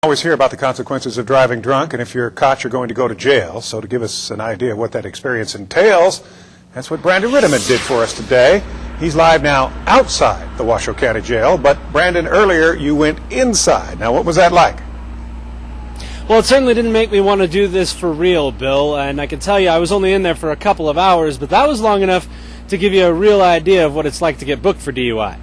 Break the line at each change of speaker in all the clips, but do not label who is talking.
Always hear about the consequences of driving drunk, and if you're caught, you're going to go to jail. So to give us an idea of what that experience entails, that's what Brandon Rittiman did for us today. He's live now outside the Washoe County Jail, but Brandon, earlier you went inside. Now, what was that like?
Well, it certainly didn't make me want to do this for real, Bill, and I can tell you I was only in there for a couple of hours, but that was long enough to give you a real idea of what it's like to get booked for DUI.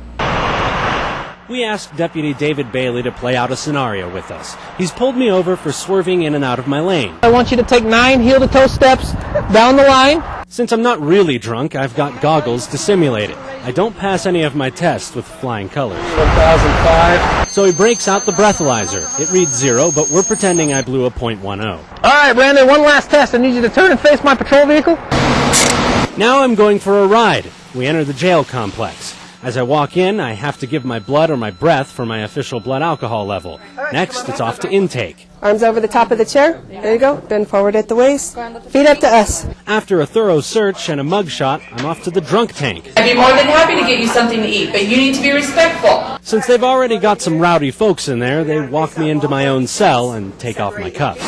We asked Deputy David Bailey to play out a scenario with us. He's pulled me over for swerving in and out of my lane.
I want you to take 9 heel-to-toe steps down the line.
Since I'm not really drunk, I've got goggles to simulate it. I don't pass any of my tests with flying colors.
1005.
So he breaks out the breathalyzer. It reads 0, but we're pretending I blew a .10.
All right, Brandon, one last test. I need you to turn and face my patrol vehicle.
Now I'm going for a ride. We enter the jail complex. As I walk in, I have to give my blood or my breath for my official blood alcohol level. Next, it's off to intake.
Arms over the top of the chair. There you go. Bend forward at the waist. Feet up to us.
After a thorough search and a mugshot, I'm off to the drunk tank.
I'd be more than happy to get you something to eat, but you need to be respectful.
Since they've already got some rowdy folks in there, they walk me into my own cell and take off my cuffs.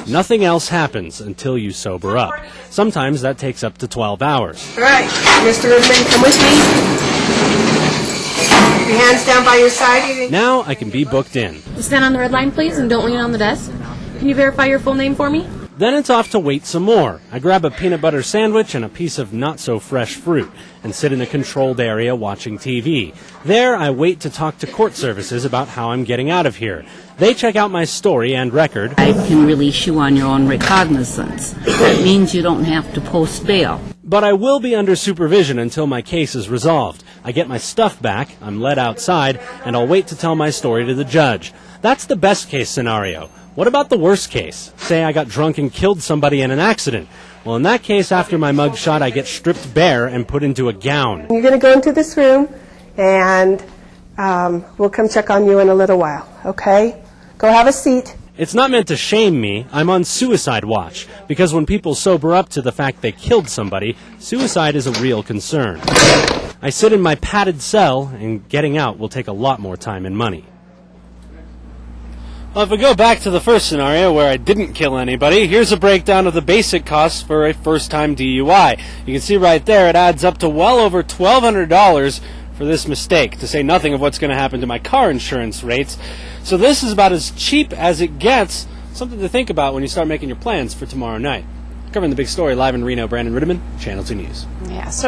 Nothing else happens until you sober up. Sometimes that takes up to 12 hours.
All right, Mr. Rittiman, come with me. Your hands down by your side.
Now I can be booked in.
Stand on the red line, please, and don't lean on the desk. Can you verify your full name for me?
Then it's off to wait some more. I grab a peanut butter sandwich and a piece of not-so-fresh fruit and sit in a controlled area watching TV. There, I wait to talk to court services about how I'm getting out of here. They check out my story and record.
I can release you on your own recognizance. That means you don't have to post bail.
But I will be under supervision until my case is resolved. I get my stuff back, I'm led outside, and I'll wait to tell my story to the judge. That's the best-case scenario. What about the worst case? Say I got drunk and killed somebody in an accident. Well, in that case, after my mugshot, I get stripped bare and put into a gown.
You're going to go into this room, and we'll come check on you in a little while, okay? Go have a seat.
It's not meant to shame me. I'm on suicide watch, because when people sober up to the fact they killed somebody, suicide is a real concern. I sit in my padded cell, and getting out will take a lot more time and money. Well, if we go back to the first scenario where I didn't kill anybody, here's a breakdown of the basic costs for a first-time DUI. You can see right there it adds up to well over $1,200 for this mistake, to say nothing of what's going to happen to my car insurance rates. So this is about as cheap as it gets. Something to think about when you start making your plans for tomorrow night. Covering the big story live in Reno, Brandon Rittiman, Channel 2 News.
Yeah, so